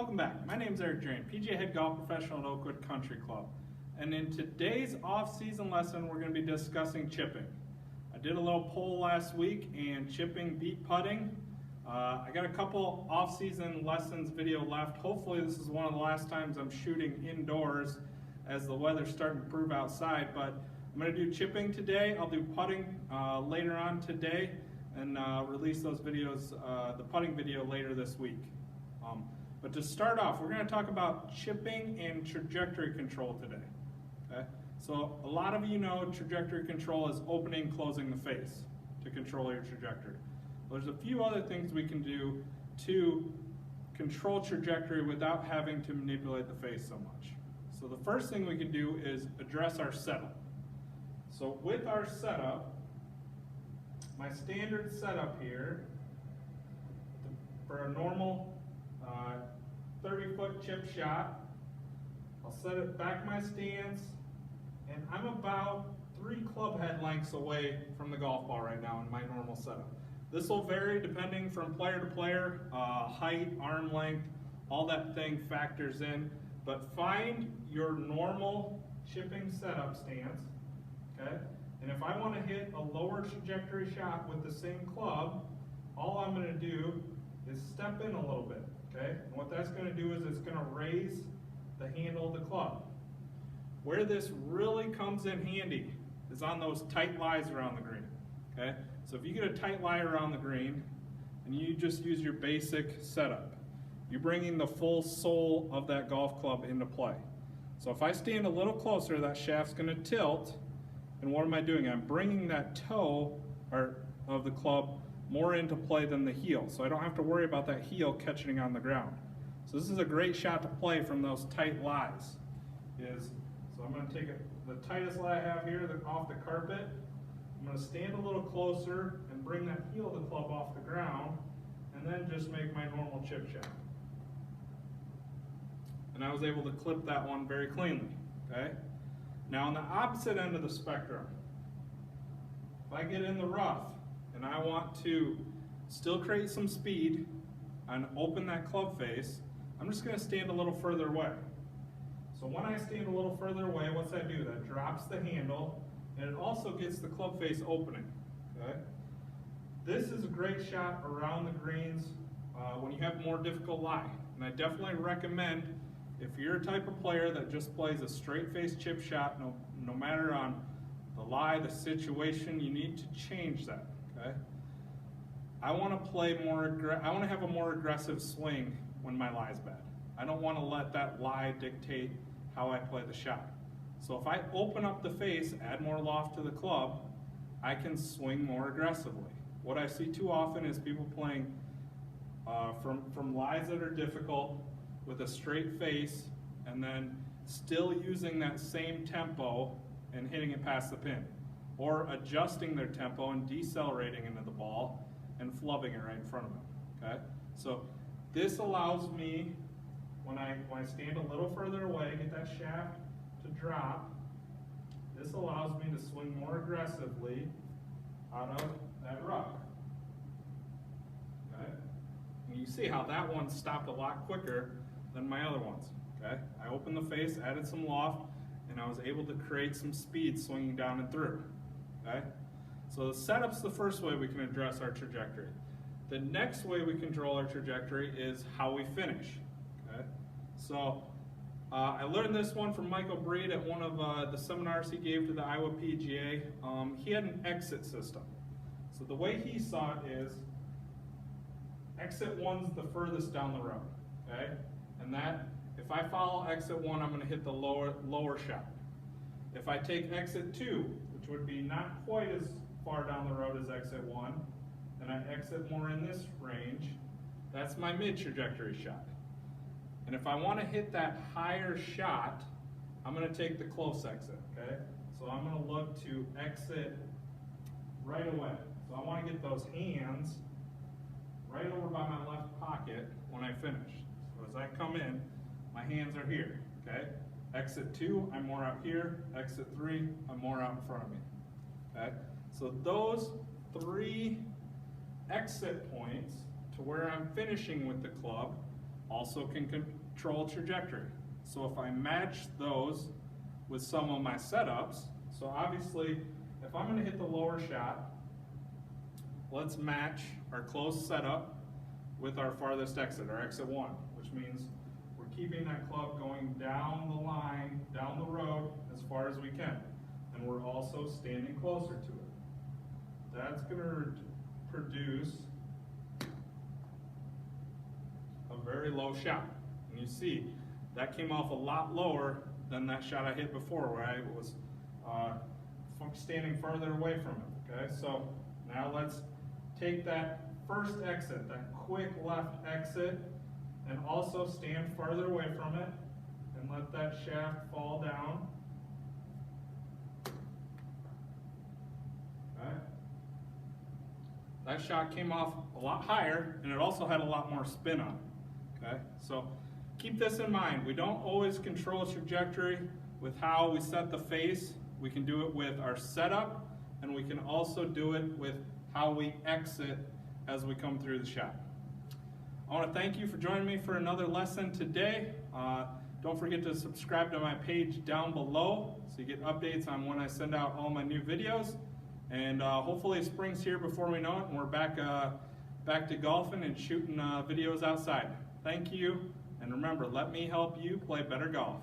Welcome back. My name is Drane, PGA head golf professional at Oakwood Country Club. And in today's off-season lesson, we're going to be discussing chipping. I did a little poll last week, and chipping beat putting. I got a couple off-season lessons video left. Hopefully this is one of the last times I'm shooting indoors as the weather's starting to improve outside. But I'm going to do chipping today. I'll do putting later on today, and release those videos, the putting video later this week. But to start off, we're going to talk about chipping and trajectory control today. Okay? So a lot of you know trajectory control is opening and closing the face to control your trajectory. There's a few other things we can do to control trajectory without having to manipulate the face so much. So the first thing we can do is address our setup. So with our setup, my standard setup here for a normal 30-foot chip shot, I'll set it back my stance, and I'm about 3 club head lengths away from the golf ball right now in my normal setup. This will vary depending from player to player, height, arm length, all that thing factors in, but find your normal chipping setup stance, okay? And if I want to hit a lower trajectory shot with the same club, all I'm going to do is step in a little bit, okay? And what that's going to do is it's going to raise the handle of the club. Where this really comes in handy is on those tight lies around the green, okay? So if you get a tight lie around the green and you just use your basic setup, you're bringing the full soul of that golf club into play. So if I stand a little closer, that shaft's going to tilt, and what am I doing? I'm bringing that toe of the club more into play than the heel, so I don't have to worry about that heel catching on the ground. So this is a great shot to play from those tight lies. So I'm going to take the tightest lie I have here off the carpet. I'm going to stand a little closer and bring that heel of the club off the ground, and then just make my normal chip shot. And I was able to clip that one very cleanly. Okay? Now on the opposite end of the spectrum, if I get in the rough and I want to still create some speed and open that club face, I'm just going to stand a little further away. So when I stand a little further away, what's that do? That drops the handle, and it also gets the club face opening. Okay? This is a great shot around the greens when you have a more difficult lie. And I definitely recommend, if you're a type of player that just plays a straight face chip shot, no matter on the lie, the situation, you need to change that. Okay? I want to have a more aggressive swing when my lie's bad. I don't want to let that lie dictate how I play the shot. So if I open up the face, add more loft to the club, I can swing more aggressively. What I see too often is people playing from lies that are difficult with a straight face, and then still using that same tempo and hitting it past the pin, or adjusting their tempo and decelerating into the ball and flubbing it right in front of them. Okay? So this allows me, when I stand a little further away, get that shaft to drop, this allows me to swing more aggressively out of that rough. Okay? And you see how that one stopped a lot quicker than my other ones. Okay? I opened the face, added some loft, and I was able to create some speed swinging down and through. Okay? So the setup's the first way we can address our trajectory. The next way we control our trajectory is how we finish. Okay? So I learned this one from Michael Breed at one of the seminars he gave to the Iowa PGA. He had an exit system. So the way he saw it is, exit 1's the furthest down the road. Okay? And that, if I follow exit 1, I'm going to hit the lower shot. If I take exit 2, which would be not quite as far down the road as exit 1, and I exit more in this range, that's my mid-trajectory shot. And if I want to hit that higher shot, I'm going to take the close exit, okay? So I'm going to look to exit right away. So I want to get those hands right over by my left pocket when I finish. So as I come in, my hands are here, okay? Exit 2, I'm more out here. Exit 3, I'm more out in front of me, okay? So those 3 exit points to where I'm finishing with the club also can control trajectory. So if I match those with some of my setups, so obviously if I'm going to hit the lower shot, let's match our close setup with our farthest exit, our exit 1, which means we're keeping that club going down the line, down the road as far as we can. And we're also standing closer to it. That's going to produce a very low shot. And you see, that came off a lot lower than that shot I hit before where I was standing farther away from it, okay? So now let's take that first exit, that quick left exit, and also stand farther away from it and let that shaft fall down. Okay. That shot came off a lot higher and it also had a lot more spin on it. Okay? So keep this in mind. We don't always control trajectory with how we set the face. We can do it with our setup, and we can also do it with how we exit as we come through the shot. I want to thank you for joining me for another lesson today. Don't forget to subscribe to my page down below so you get updates on when I send out all my new videos. And hopefully spring's here before we know it and we're back to golfing and shooting videos outside. Thank you, and remember, let me help you play better golf.